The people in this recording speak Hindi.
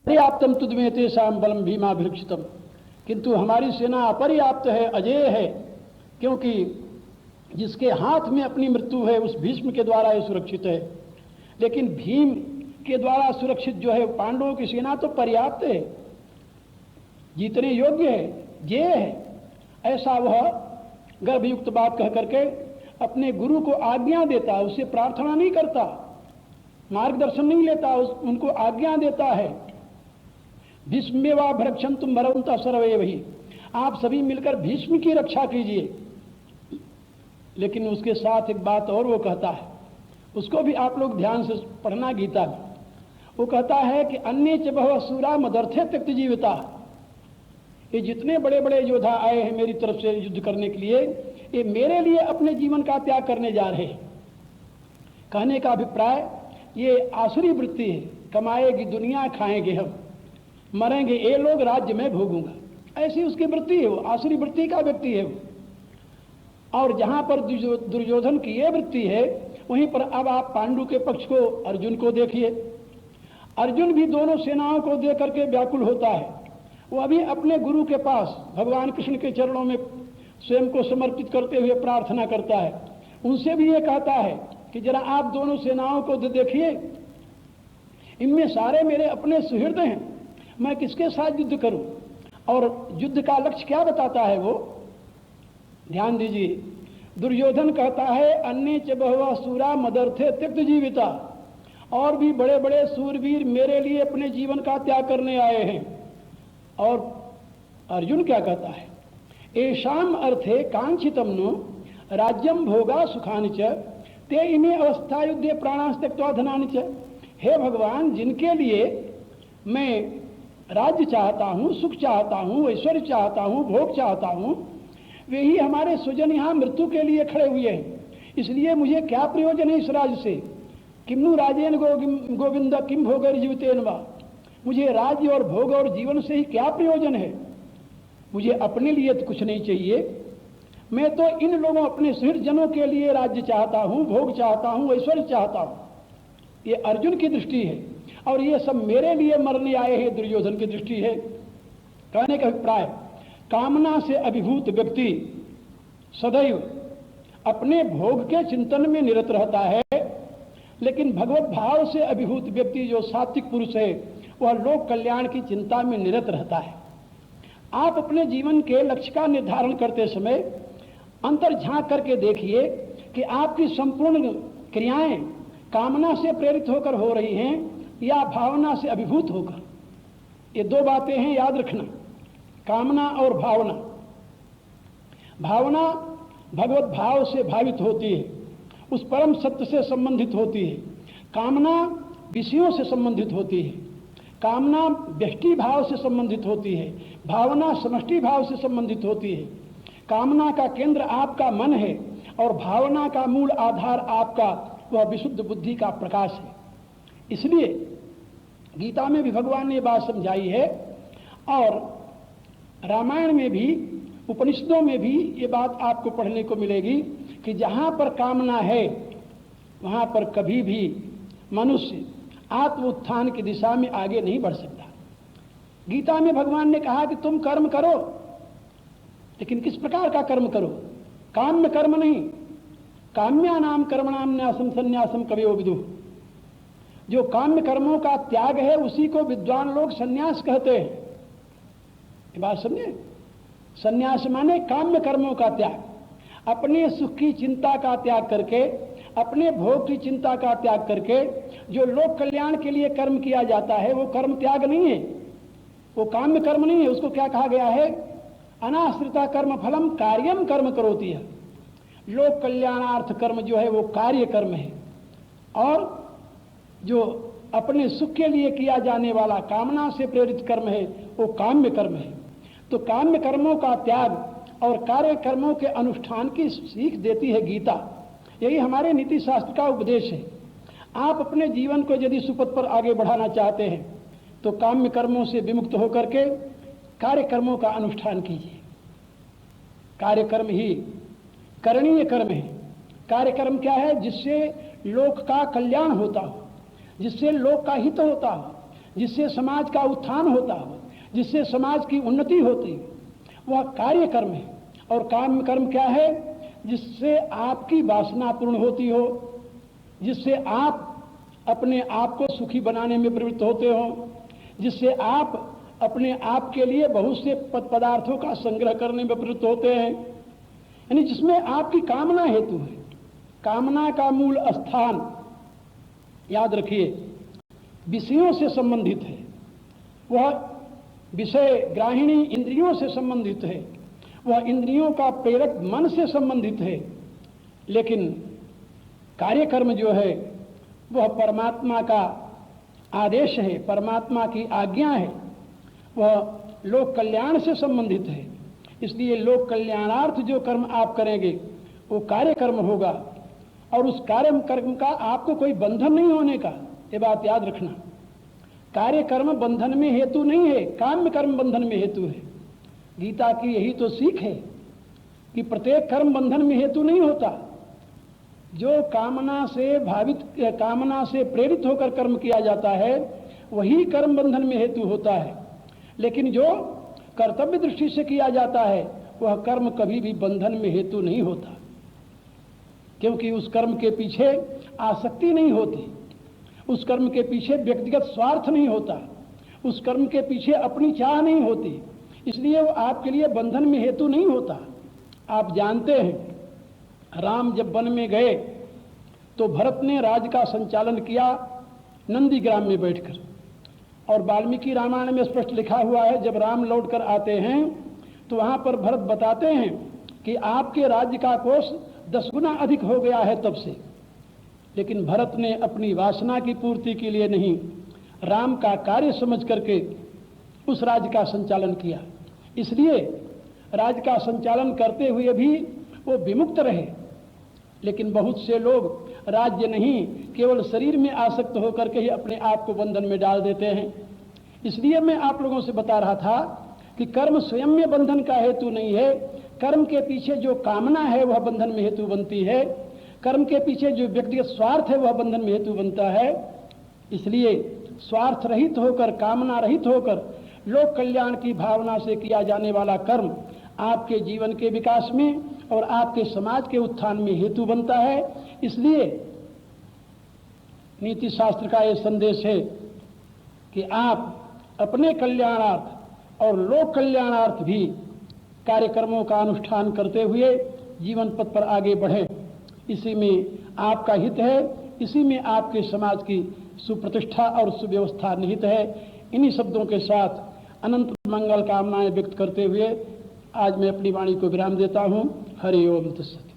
पर्याप्तम तुदमे तेषाम बलम भीमाभिरक्षितम, किंतु हमारी सेना अपर्याप्त है, अजेय है, क्योंकि जिसके हाथ में अपनी मृत्यु है उस भीष्म के द्वारा ये सुरक्षित है। लेकिन भीम के द्वारा सुरक्षित जो है पांडवों की सेना तो पर्याप्त है, जीतने योग्य है, जेय है। ऐसा वह गर्भयुक्त बात कह करके अपने गुरु को आज्ञा देता, उससे प्रार्थना नहीं करता, मार्गदर्शन नहीं लेता, उनको आज्ञा देता है। भीष्मेवा भरक्षन्तुम भरवन्तः सर्वे वही, आप सभी मिलकर भीष्म की रक्षा कीजिए। लेकिन उसके साथ एक बात और वो कहता है, उसको भी आप लोग ध्यान से पढ़ना गीता में। वो कहता है कि अन्य च बहवः शूरा मदर्थे त्यक्त जीविता, ये जितने बड़े बड़े योद्धा आए हैं मेरी तरफ से युद्ध करने के लिए, ये मेरे लिए अपने जीवन का त्याग करने जा रहे हैं। कहने का अभिप्राय ये आसुरी वृत्ति है, कमाएगी दुनिया खाएंगे हम, मरेंगे ये लोग, राज्य में भोगूंगा, ऐसी उसकी वृत्ति है, वो आसुरी वृत्ति का व्यक्ति है वो। और जहां पर दुर्योधन की ये वृत्ति है, वहीं पर अब आप पांडु के पक्ष को अर्जुन को देखिए। अर्जुन भी दोनों सेनाओं को देख करके व्याकुल होता है। वो अभी अपने गुरु के पास भगवान कृष्ण के चरणों में स्वयं को समर्पित करते हुए प्रार्थना करता है। उनसे भी ये कहता है कि जरा आप दोनों सेनाओं को देखिए, इनमें सारे मेरे अपने सुहृद हैं, मैं किसके साथ युद्ध करूं? और युद्ध का लक्ष्य क्या बताता है वो, ध्यान दीजिए। दुर्योधन कहता है अन्य च बहवः शूरा मदर्थे त्यक्त जीविता, और भी बड़े बड़े सूरवीर मेरे लिए अपने जीवन का त्याग करने आए हैं। और अर्जुन क्या कहता है, एषाम अर्थे कांक्षितम नो राज्यम भोगा सुखानि च ते इमे अवस्था युद्धे प्राणास्त्यक्त्वा धनानि च। हे भगवान, जिनके लिए मैं राज्य चाहता हूँ, सुख चाहता हूँ, ऐश्वर्य चाहता हूँ, भोग चाहता हूँ, वे ही हमारे स्वजन यहाँ मृत्यु के लिए खड़े हुए हैं। इसलिए मुझे क्या प्रयोजन है इस राज्य से? किम्नु राजेन गोविंद किम भोगर जीवितेन वा, मुझे राज्य और भोग और जीवन से ही क्या प्रयोजन है? मुझे अपने लिए तो कुछ नहीं चाहिए। मैं तो इन लोगों अपने सुहृद जनों के लिए राज्य चाहता हूँ, भोग चाहता हूँ, ऐश्वर्य चाहता हूँ। ये अर्जुन की दृष्टि है, और ये सब मेरे लिए मरने आए हैं, दुर्योधन की दृष्टि है। कहने का अभिप्राय, कामना से अभिभूत व्यक्ति सदैव अपने भोग के चिंतन में निरत रहता है, लेकिन भगवत भाव से अभिभूत व्यक्ति जो सात्विक पुरुष है, वह लोक कल्याण की चिंता में निरत रहता है। आप अपने जीवन के लक्ष्य का निर्धारण करते समय अंतर झांक करके देखिए कि आपकी संपूर्ण क्रियाएं कामना से प्रेरित होकर हो रही हैं या भावना से अभिभूत होकर। ये दो बातें हैं, याद रखना, कामना और भावना। भावना भगवत भाव से भावित होती है, उस परम सत्य से संबंधित होती है। कामना विषयों से संबंधित होती है। कामना व्यष्टि भाव से संबंधित होती है, भावना समष्टि भाव से संबंधित होती है। कामना का केंद्र आपका मन है और भावना का मूल आधार आपका वह विशुद्ध बुद्धि का प्रकाश है। इसलिए गीता में भी भगवान ने ये बात समझाई है, और रामायण में भी, उपनिषदों में भी ये बात आपको पढ़ने को मिलेगी कि जहाँ पर कामना है वहाँ पर कभी भी मनुष्य आत्म उत्थान की दिशा में आगे नहीं बढ़ सकता। गीता में भगवान ने कहा कि तुम कर्म करो, लेकिन किस प्रकार का कर्म करो? काम्य कर्म नहीं, काम्यानाम कर्मणाम न्यासम संन्यासम कवयो विदुः। जो काम्य कर्मों का त्याग है उसी को विद्वान लोग संन्यास कहते हैं। ये बात समझे? संन्यास माने काम्य कर्मों का त्याग, अपने सुख की चिंता का त्याग करके, अपने भोग की चिंता का त्याग करके जो लोक कल्याण के लिए कर्म किया जाता है वो कर्म त्याग नहीं है, वो काम्य कर्म नहीं है। उसको क्या कहा गया है? अनाश्रिता कर्म फलम कार्यम कर्म करोति है। लोक कल्याणार्थ कर्म जो है वो कार्य कर्म है, और जो अपने सुख के लिए किया जाने वाला कामना से प्रेरित कर्म है वो काम्य कर्म है। तो काम्य कर्मों का त्याग और कार्य कर्मों के अनुष्ठान की सीख देती है गीता। यही हमारे नीति शास्त्र का उपदेश है। आप अपने जीवन को यदि सुपथ पर आगे बढ़ाना चाहते हैं तो काम्य कर्मों से विमुक्त होकर के कार्य कर्मों का अनुष्ठान कीजिए। कार्य कर्म ही करणीय कर्म है। कार्य कर्म क्या है? जिससे लोक का कल्याण होता हो, जिससे लोक का हित होता हो, जिससे समाज का उत्थान होता हो, जिससे समाज की उन्नति होती है, वह कार्य कर्म है। और काम कर्म क्या है? जिससे आपकी वासना पूर्ण होती हो, जिससे आप अपने आप को सुखी बनाने में प्रवृत्त होते हो, जिससे आप अपने आप के लिए बहुत से पदार्थों का संग्रह करने में प्रवृत्त होते हैं, यानी जिसमें आपकी कामना हेतु है। कामना का मूल स्थान याद रखिए विषयों से संबंधित है, वह विषय ग्राहिणी इंद्रियों से संबंधित है, वह इंद्रियों का प्रेरक मन से संबंधित है। लेकिन कार्यकर्म जो है वह परमात्मा का आदेश है, परमात्मा की आज्ञा है, वह लोक कल्याण से संबंधित है। इसलिए लोक कल्याणार्थ जो कर्म आप करेंगे वो कार्यकर्म होगा, और उस कर्म का आपको कोई बंधन नहीं होने का, ये बात याद रखना। कार्यकर्म बंधन में हेतु नहीं है, काम्य कर्म बंधन में हेतु है। गीता की यही तो सीख है कि प्रत्येक कर्म बंधन में हेतु नहीं होता। जो कामना से प्रेरित होकर कर्म किया जाता है वही कर्म बंधन में हेतु होता है। लेकिन जो कर्तव्य दृष्टि से किया जाता है वह कर्म कभी भी बंधन में हेतु नहीं होता, क्योंकि उस कर्म के पीछे आसक्ति नहीं होती, उस कर्म के पीछे व्यक्तिगत स्वार्थ नहीं होता, उस कर्म के पीछे अपनी चाह नहीं होती, इसलिए वो आपके लिए बंधन में हेतु नहीं होता। आप जानते हैं राम जब वन में गए तो भरत ने राज्य का संचालन किया नंदीग्राम में बैठकर, और वाल्मीकि रामायण में स्पष्ट लिखा हुआ है जब राम लौटकर आते हैं तो वहां पर भरत बताते हैं कि आपके राज्य का कोष 10 गुना अधिक हो गया है तब से। लेकिन भरत ने अपनी वासना की पूर्ति के लिए नहीं, राम का कार्य समझ करके उस राज्य का संचालन किया। इसलिए राज्य का संचालन करते हुए भी वो विमुक्त रहे। लेकिन बहुत से लोग राज्य नहीं केवल शरीर में आसक्त होकर के ही अपने आप को बंधन में डाल देते हैं। इसलिए मैं आप लोगों से बता रहा था कि कर्म स्वयं में बंधन का हेतु नहीं है, कर्म के पीछे जो कामना है वह बंधन में हेतु बनती है, कर्म के पीछे जो व्यक्तिगत स्वार्थ है वह बंधन में हेतु बनता है। इसलिए स्वार्थ रहित होकर, कामना रहित होकर लोक कल्याण की भावना से किया जाने वाला कर्म आपके जीवन के विकास में और आपके समाज के उत्थान में हेतु बनता है। इसलिए नीति शास्त्र का यह संदेश है कि आप अपने कल्याणार्थ और लोक कल्याणार्थ भी कार्यक्रमों का अनुष्ठान करते हुए जीवन पथ पर आगे बढ़ें। इसी में आपका हित है, इसी में आपके समाज की सुप्रतिष्ठा और सुव्यवस्था निहित है। इन्हीं शब्दों के साथ अनंत मंगल कामनाएं व्यक्त करते हुए आज मैं अपनी वाणी को विराम देता हूं। हरि ओम तत्सत।